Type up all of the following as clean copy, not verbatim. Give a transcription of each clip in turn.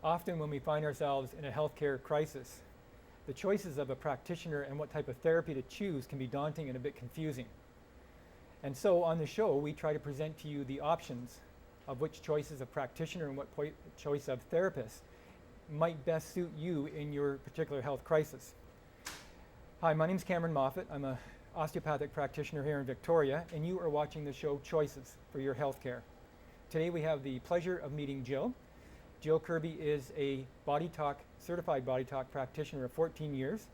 Often when we find ourselves in a healthcare crisis, the choices of a practitioner and what type of therapy to choose can be daunting and a bit confusing. And so on the show, we try to present to you the options of which choices of practitioner and what choice of therapist might best suit you in your particular health crisis. Hi, my name is Cameron Moffat. I'm an osteopathic practitioner here in Victoria, and you are watching the show Choices for Your Healthcare. Today we have the pleasure of meeting Jill. Jill Kirby is a certified Body Talk practitioner of 14 years,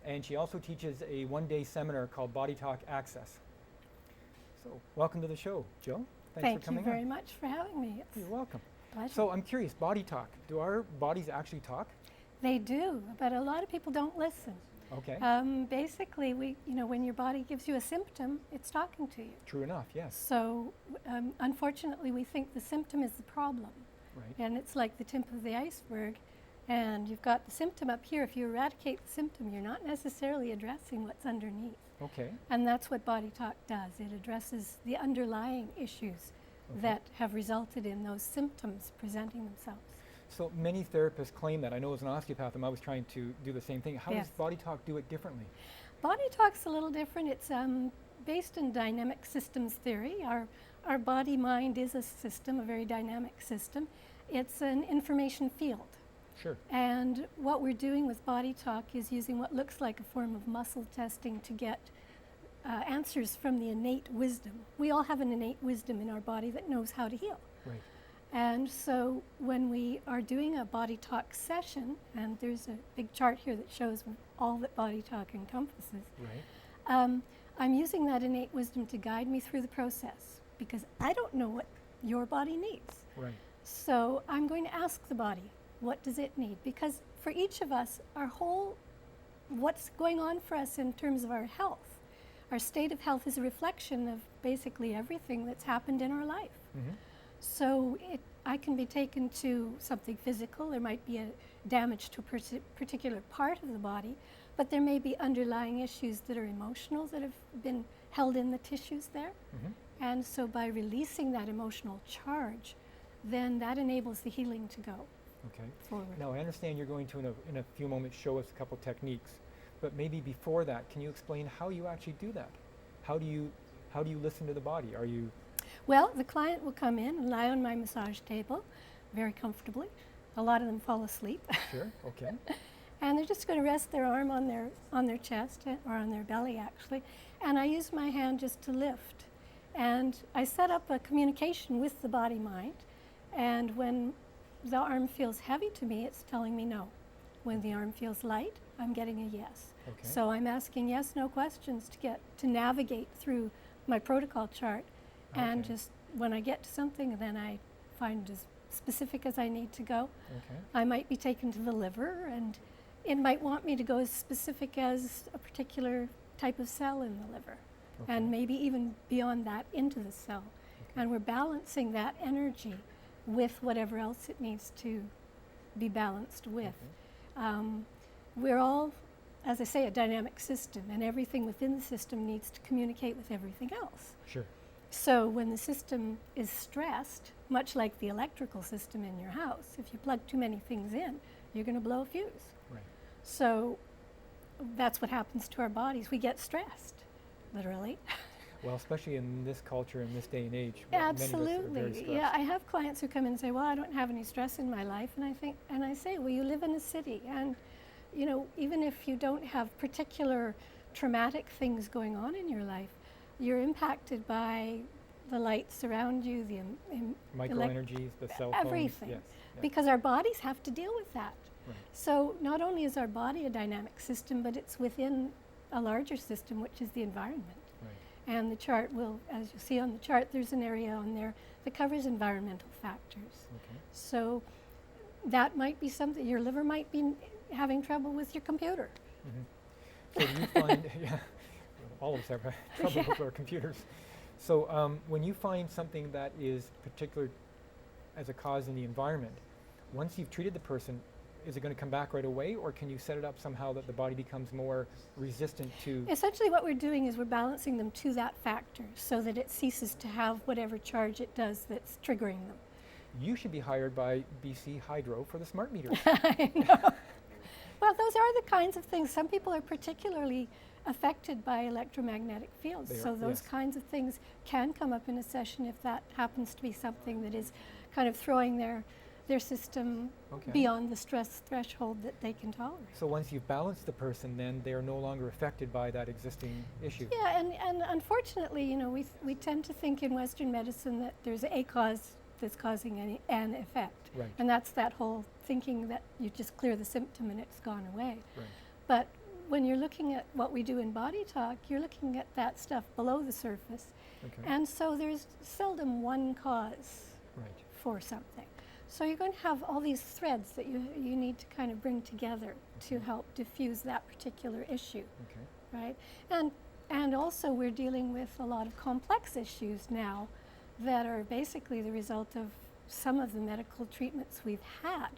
and she also teaches a one-day seminar called Body Talk Access. So welcome to the show, Jill. Thanks for coming on. Thank you very much for having me. You're welcome. Pleasure. So I'm curious, body talk. Do our bodies actually talk? They do, but a lot of people don't listen. Okay. Basically, when your body gives you a symptom, it's talking to you. True enough, yes. So unfortunately, we think the symptom is the problem. Right. And it's like the tip of the iceberg. And you've got the symptom up here. If you eradicate the symptom, you're not necessarily addressing what's underneath. Okay. And that's what Body Talk does. It addresses the underlying issues that have resulted in those symptoms presenting themselves. So many therapists claim that. I know as an osteopath, I'm always trying to do the same thing. How Yes. does Body Talk do it differently? Body Talk's a little different. It's based in dynamic systems theory. Our body-mind is a system, a very dynamic system. It's an information field. Sure. And what we're doing with Body Talk is using what looks like a form of muscle testing to get answers from the innate wisdom. We all have an innate wisdom in our body that knows how to heal. Right. And so when we are doing a Body Talk session, and there's a big chart here that shows all that Body Talk encompasses, Right. I'm using that innate wisdom to guide me through the process because I don't know what your body needs. Right. So I'm going to ask the body, what does it need? Because for each of us, what's going on for us in terms of our health, our state of health is a reflection of basically everything that's happened in our life. Mm-hmm. So I can be taken to something physical. There might be a damage to a particular part of the body, but there may be underlying issues that are emotional that have been held in the tissues there. Mm-hmm. And so by releasing that emotional charge, then that enables the healing to go Okay. forward. Now I understand you're going to in a few moments show us a couple techniques, but maybe before that, can you explain how you actually do that? How do you listen to the body? Are you Well, the client will come in and lie on my massage table very comfortably. A lot of them fall asleep. sure? Okay. And they're just going to rest their arm on their chest, or on their belly actually, and I use my hand just to lift. And I set up a communication with the body-mind, and when the arm feels heavy to me, it's telling me no. When the arm feels light, I'm getting a yes. Okay. So I'm asking yes, no questions to navigate through my protocol chart. And Okay. just when I get to something, then I find as specific as I need to go. Okay. I might be taken to the liver, and it might want me to go as specific as a particular type of cell in the liver, Okay. and maybe even beyond that into the cell. Okay. And we're balancing that energy with whatever else it needs to be balanced with. Okay. We're all, as I say, a dynamic system, and everything within the system needs to communicate with everything else. Sure. So when the system is stressed, much like the electrical system in your house, if you plug too many things in, you're going to blow a fuse. Right. So that's what happens to our bodies. We get stressed, literally. Well, especially in this culture, in this day and age, many of us are very Absolutely. stressed. Yeah, I have clients who come in and say, well, I don't have any stress in my life. And I say, well, you live in a city. And, even if you don't have particular traumatic things going on in your life, you're impacted by the lights around you, the Microenergies, the cell phones. everything. Yes. Yeah. Because our bodies have to deal with that. Right. So not only is our body a dynamic system, but it's within a larger system, which is the environment. Right. And the chart will, as you see on the chart, there's an area on there that covers environmental factors. Okay. So that might be something, your liver might be having trouble with your computer. Mm-hmm. So do you find, yeah, all of us have trouble with our computers. So when you find something that is particular as a cause in the environment, once you've treated the person, is it going to come back right away, or can you set it up somehow that the body becomes more resistant to? Essentially what we're doing is we're balancing them to that factor so that it ceases to have whatever charge it does that's triggering them. you should be hired by BC Hydro for the smart meters. I know. Well, those are the kinds of things. Some people are particularly affected by electromagnetic fields. They So are, those yes. kinds of things can come up in a session if that happens to be something that is kind of throwing their system Okay. beyond the stress threshold that they can tolerate. So once you've balanced the person, then they are no longer affected by that existing issue. Yeah, and unfortunately, you know, we tend to think in Western medicine that there's a cause that's causing an effect. Right. And that's that whole thinking that you just clear the symptom and it's gone away. Right. But when you're looking at what we do in Body Talk, you're looking at that stuff below the surface. Okay. And so there's seldom one cause Right. for something. So you're going to have all these threads that you need to kind of bring together to help diffuse that particular issue, Okay. right? And also we're dealing with a lot of complex issues now that are basically the result of some of the medical treatments we've had,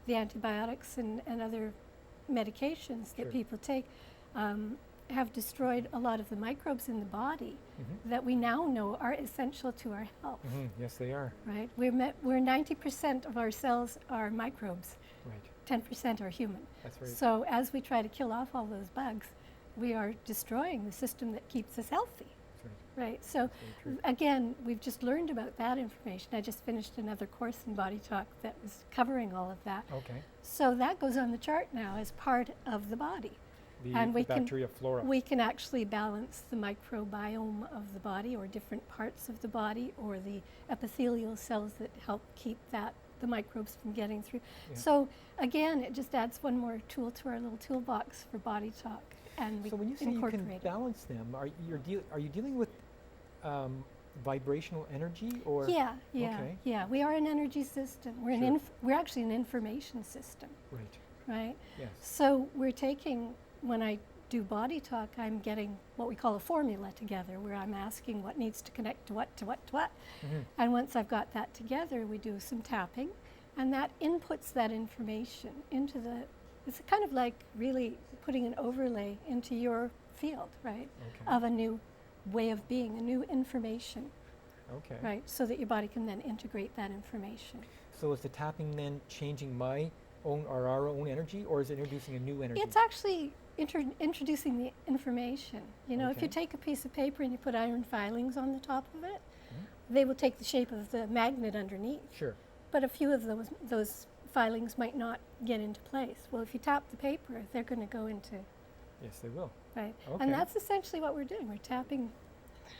the antibiotics and other medications that Sure. people take have destroyed a lot of the microbes in the body Mm-hmm. that we now know are essential to our health. Mm-hmm. Yes, they are. Right? We're 90% of our cells are microbes, Right. 10% are human. That's right. So as we try to kill off all those bugs, we are destroying the system that keeps us healthy. That's right. Right? So That's very true. again, we've just learned about that information. I just finished another course in Body Talk that was covering all of that. Okay. So that goes on the chart now as part of the body. And The we can- bacteria flora. We can actually balance the microbiome of the body, or different parts of the body, or the epithelial cells that help keep the microbes from getting through. Yeah. So again, it just adds one more tool to our little toolbox for Body Talk, and we So when you say you incorporate can it. balance them, are you dealing with vibrational energy or? Yeah, Okay. yeah. We are an energy system. We're Sure. we're actually an information system, Right. right? Yes. So we're taking, when I do Body Talk, I'm getting what we call a formula together, where I'm asking what needs to connect to what, to what, to what. Mm-hmm. And once I've got that together, we do some tapping, and that inputs that information into it's kind of like really putting an overlay into your field, right? Okay. Of a new way of being, a new information, Okay. right? So that your body can then integrate that information. So is the tapping then changing my own or our own energy, or is it introducing a new energy? It's actually introducing the information. You know, if you Okay. take a piece of paper and you put iron filings on the top of it, Mhm. they will take the shape of the magnet underneath. Sure. But a few of those filings might not get into place. Well, if you tap the paper, they're going to go into, Yes, they will. right? Okay. And that's essentially what we're doing. We're tapping.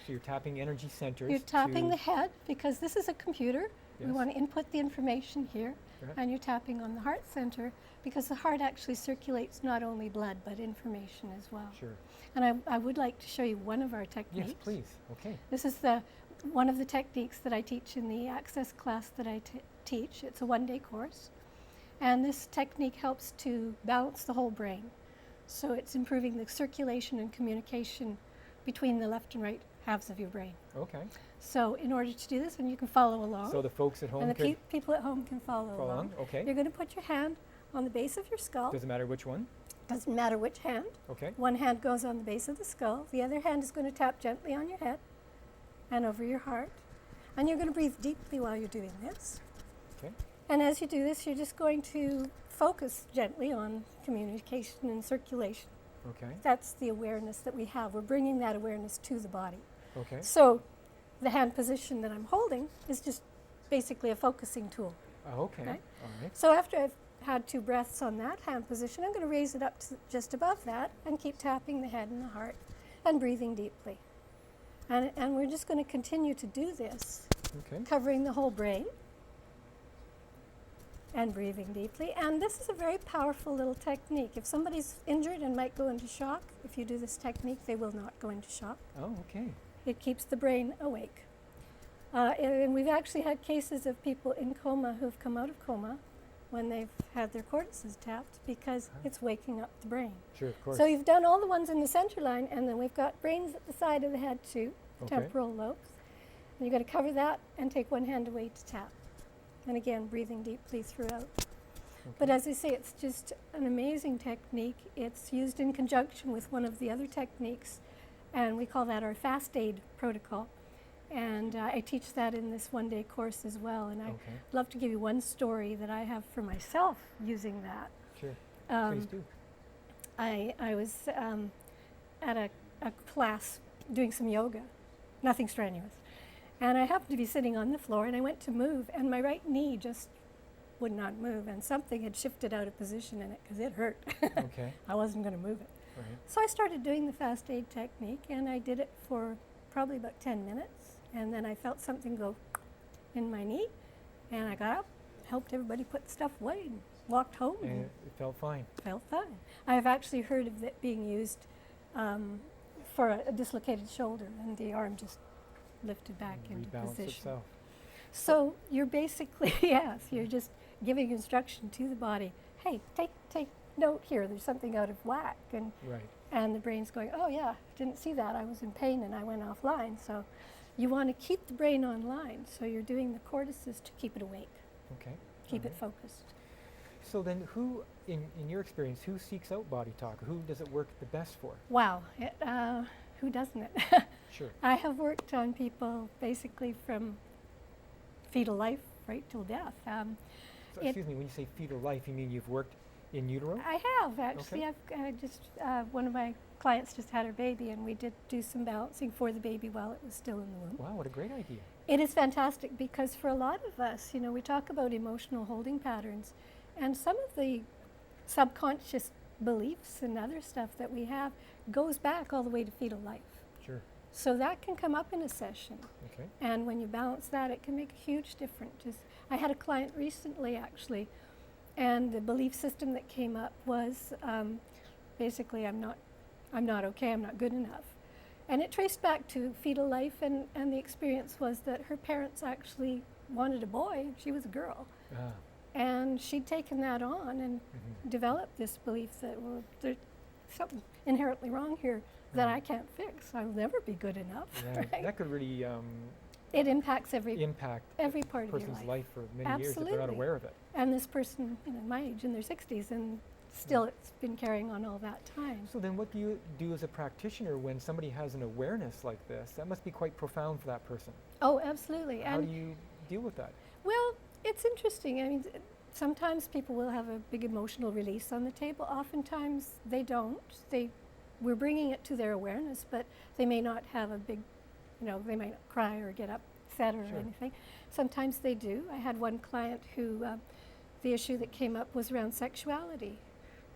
So you're tapping energy centers. You're tapping to, the head, because this is a computer. We Yes. want to input the information here. Right. And you're tapping on the heart center, because the heart actually circulates not only blood, but information as well. Sure. And I would like to show you one of our techniques. Yes, please. Okay. This is one of the techniques that I teach in the Access class that I teach. It's a one-day course. And this technique helps to balance the whole brain. So it's improving the circulation and communication between the left and right halves of your brain. Okay. So in order to do this, and you can follow along, So the folks at home and the could people at home can follow follow along. on. Okay. You're going to put your hand on the base of your skull. Doesn't matter which one. Doesn't matter which hand. Okay. One hand goes on the base of the skull. The other hand is going to tap gently on your head and over your heart. And you're going to breathe deeply while you're doing this. Okay. And as you do this, you're just going to focus gently on communication and circulation. Okay. That's the awareness that we have. We're bringing that awareness to the body. Okay. So the hand position that I'm holding is just basically a focusing tool. Okay. Right. All right. So after I've had 2 breaths on that hand position, I'm going to raise it up to just above that and keep tapping the head and the heart and breathing deeply. And we're just going to continue to do this, Okay. covering the whole brain and breathing deeply. And this is a very powerful little technique. If somebody's injured and might go into shock, if you do this technique, they will not go into shock. Oh, okay. It keeps the brain awake. And we've actually had cases of people in coma who've come out of coma when they've had their cortices tapped, because it's waking up the brain. Sure, of course. So you've done all the ones in the center line, and then we've got brains at the side of the head too, Okay. temporal lobes. And you've got to cover that and take one hand away to tap. And again, breathing deeply throughout. But as I say, it's just an amazing technique. It's used in conjunction with one of the other techniques, and we call that our fast aid protocol. And I teach that in this one-day course as well. And I'd Okay. love to give you one story that I have for myself using that. Sure. Um, Please do. I was at a class doing some yoga, nothing strenuous. And I happened to be sitting on the floor, and I went to move, and my right knee just would not move, and something had shifted out of position in it because it hurt. Okay. I wasn't going to move it. Right. So I started doing the fast aid technique, and I did it for probably about 10 minutes, and then I felt something go in my knee, and I got up, helped everybody put stuff away, and walked home, And and it felt fine. felt fine. I have actually heard of it being used for a dislocated shoulder, and the arm just lifted back into Rebalance position. itself. So you're basically, yes, you're just giving instruction to the body. Hey, take note here. There's something out of whack, Right. and the brain's going, oh yeah, didn't see that. I was in pain and I went offline. So you want to keep the brain online. So you're doing the cortices to keep it awake, Okay. keep it Alright. focused. So then who, in your experience, who seeks out body talk? Who does it work the best for? Wow, who doesn't it? Sure. I have worked on people basically from fetal life right till death. So, it- excuse me, when you say fetal life, you mean you've worked in utero? I have actually. Okay. I've just one of my clients just had her baby, and we did do some balancing for the baby while it was still in the womb. Wow, what a great idea. It is fantastic because for a lot of us, you know, we talk about emotional holding patterns, and some of the subconscious beliefs and other stuff that we have goes back all the way to fetal life. Sure. So that can come up in a session. Okay. And when you balance that, it can make a huge difference. I had a client recently, actually, and the belief system that came up was basically, I'm not okay, I'm not good enough. And it traced back to fetal life, and the experience was that her parents actually wanted a boy, she was a girl. Ah. And she'd taken that on and developed this belief that, well, there's something inherently wrong here that I can't fix. I'll never be good enough. Yeah, Right? that could really It impacts every impact part of your person's life. life for many years if they're not Absolutely. aware of it. And this person, you know, my age, in their 60s, and still it's been carrying on all that time. So then what do you do as a practitioner when somebody has an awareness like this? That must be quite profound for that person. Oh, absolutely. How And do you deal with that? well, it's interesting. I mean, sometimes people will have a big emotional release on the table. Oftentimes they don't. We're bringing it to their awareness, but they may not have a big, you know, they might not cry or get upset or Sure. anything. Sometimes they do. I had one client who the issue that came up was around sexuality,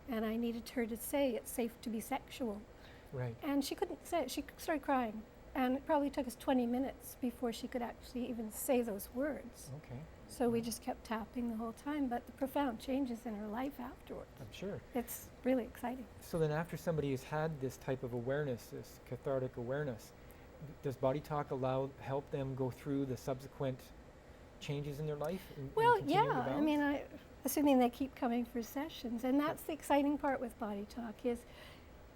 and I needed her to say it's safe to be sexual. Right. And she couldn't say it. She started crying. And it probably took us 20 minutes before she could actually even say those words. Okay. So we just kept tapping the whole time, but the profound changes in her life afterwards. I'm sure. It's really exciting. So then after somebody has had this type of awareness, this cathartic awareness, does Body Talk help them go through the subsequent changes in their life? Well, continuing yeah. to I balance? mean, assuming they keep coming for sessions. And that's the exciting part with Body Talk is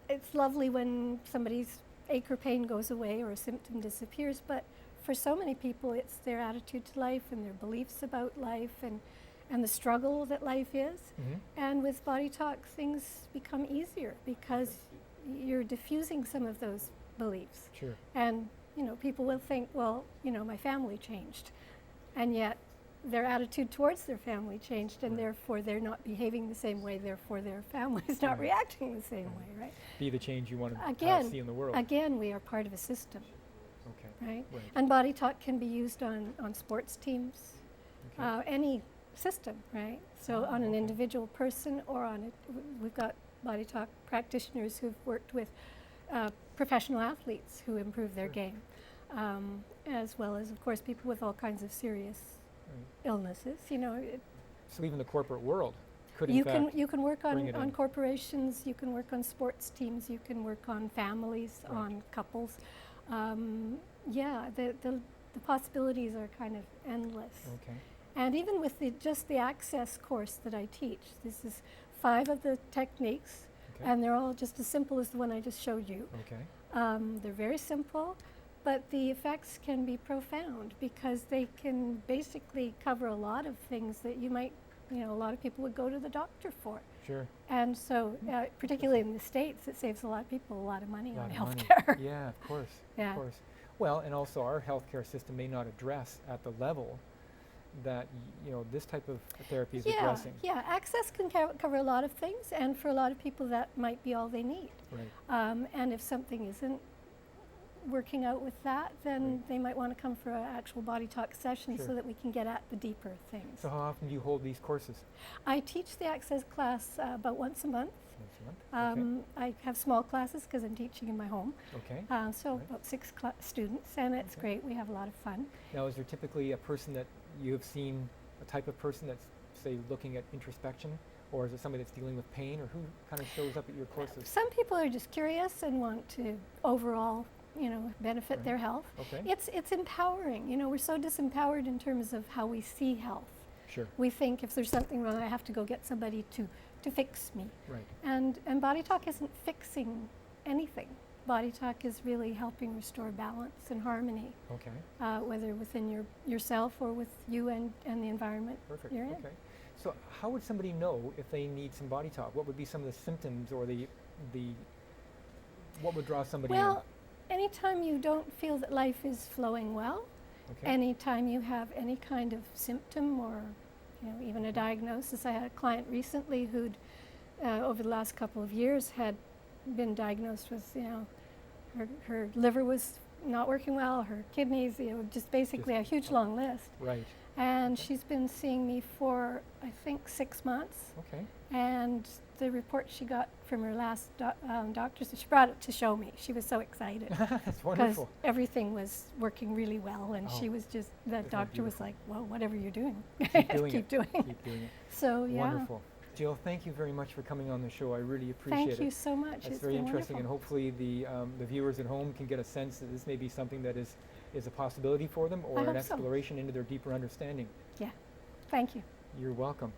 it's lovely when somebody's ache or pain goes away or a symptom disappears, but for so many people, it's their attitude to life and their beliefs about life and the struggle that life is. Mhm. And with Body Talk, things become easier because you're diffusing some of those beliefs. Sure. And, you know, people will think, well, you know, my family changed. And yet their attitude towards their family changed, and Right. therefore they're not behaving the same way, therefore their family's not Right. reacting the same way, right? Be the change you want to Again, see in the world. Again, we are part of a system, Okay. right? Right. And Body Talk can be used on sports teams, Okay. any system, right? So on an okay. individual person or on we've got Body Talk practitioners who've worked with professional athletes who improve their Sure. game, as well as, of course, people with all kinds of serious Right. illnesses. You know, So even the corporate world could in you fact can work bring it on in. corporations, you can work on sports teams, you can work on families, Right. on couples. Yeah, the possibilities are kind of endless. Okay. And even with just the access course that I teach, this is 5 of the techniques, Okay. and they're all just as simple as the one I just showed you. Okay. They're very simple, but the effects can be profound because they can basically cover a lot of things that you might, you know, a lot of people would go to the doctor for. Sure. And so, particularly in the States, it saves a lot of people a lot of money A lot on of money. healthcare. Yeah, of course. Yeah. Of course. Well, and also our healthcare system may not address at the level that this type of therapy is addressing. Yeah, access can cover a lot of things, and for a lot of people that might be all they need. Right. And if something isn't working out with that, then Right. they might want to come for an actual body talk session Sure. so that we can get at the deeper things. So how often do you hold these courses? I teach the access class about once a month. Once a month? I have small classes because I'm teaching in my home. Okay. So Right. about 6 students, and it's Okay. great. We have a lot of fun. Now, is there typically a person that you have seen, a type of person that's, say, looking at introspection, or is it somebody that's dealing with pain, or who kind of shows up at your courses? Some people are just curious and want to overall, benefit Right. their health. Okay. It's empowering. We're so disempowered in terms of how we see health. Sure. We think if there's something wrong, I have to go get somebody to fix me. Right. And body talk isn't fixing anything. Body talk is really helping restore balance and harmony, Okay. whether within yourself or with you and the environment Perfect. you're in. Okay. So how would somebody know if they need some body talk? What would be some of the symptoms or the what would draw somebody Well, anytime you don't feel that life is flowing well, in? Okay. anytime you have any kind of symptom or even a diagnosis. I had a client recently who'd over the last couple of years had been diagnosed with her liver was not working well, her kidneys, just basically a huge long list. Right. And she's been seeing me for I think 6 months, Okay. and the report she got from her last doctor, so she brought it to show me. She was so excited. That's Because wonderful. everything was working really well, and she Oh, was just, that isn't that doctor was beautiful? like, well, whatever you're doing, Keep doing keep it. doing it. Keep doing it. So, yeah. Wonderful. Jill, thank you very much for coming on the show. I really appreciate Thank it. you so much. That's It's very been interesting, and wonderful. hopefully the viewers at home can get a sense that this may be something that is a possibility for them, or I an hope so. exploration into their deeper understanding. Yeah. Thank you. You're welcome.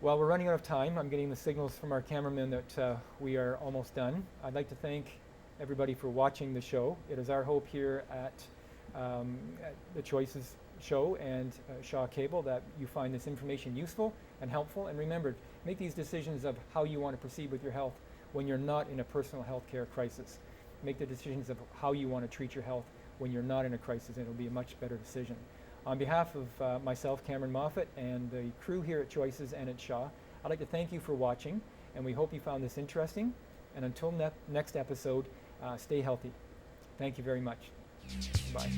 Well, we're running out of time. I'm getting the signals from our cameraman that we are almost done. I'd like to thank everybody for watching the show. It is our hope here at the Choices Show and Shaw Cable that you find this information useful and helpful. And remember, make these decisions of how you want to proceed with your health when you're not in a personal health care crisis. Make the decisions of how you want to treat your health when you're not in a crisis, and it'll be a much better decision. On behalf of myself, Cameron Moffat, and the crew here at Choices and at Shaw, I'd like to thank you for watching, and we hope you found this interesting. And until next episode, stay healthy. Thank you very much. Bye.